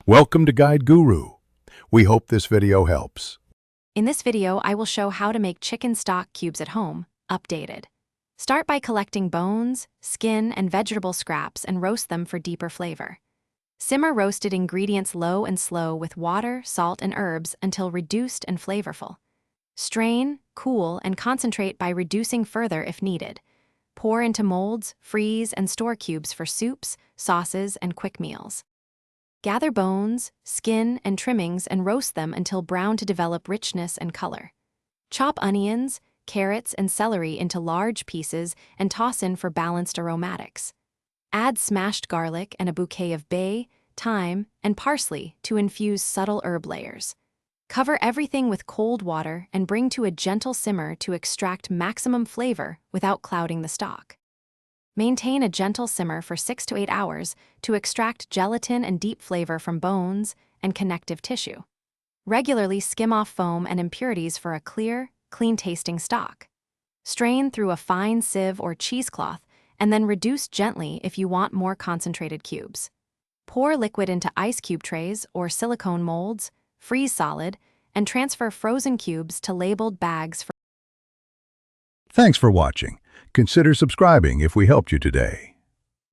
Welcome to Guide Guru. We hope this video helps. In this video, I will show how to make chicken stock cubes at home, updated. Start by collecting bones, skin, and vegetable scraps and roast them for deeper flavor. Simmer roasted ingredients low and slow with water, salt, and herbs until reduced and flavorful. Strain, cool, and concentrate by reducing further if needed. Pour into molds, freeze, and store cubes for soups, sauces, and quick meals. Gather bones, skin, and trimmings and roast them until brown to develop richness and color. Chop onions, carrots, and celery into large pieces and toss in for balanced aromatics. Add smashed garlic and a bouquet of bay, thyme, and parsley to infuse subtle herb layers. Cover everything with cold water and bring to a gentle simmer to extract maximum flavor without clouding the stock. Maintain a gentle simmer for 6 to 8 hours to extract gelatin and deep flavor from bones and connective tissue. Regularly skim off foam and impurities for a clear, clean-tasting stock. Strain through a fine sieve or cheesecloth and then reduce gently if you want more concentrated cubes. Pour liquid into ice cube trays or silicone molds, freeze solid, and transfer frozen cubes to labeled bags for. Thanks for watching. Consider subscribing if we helped you today.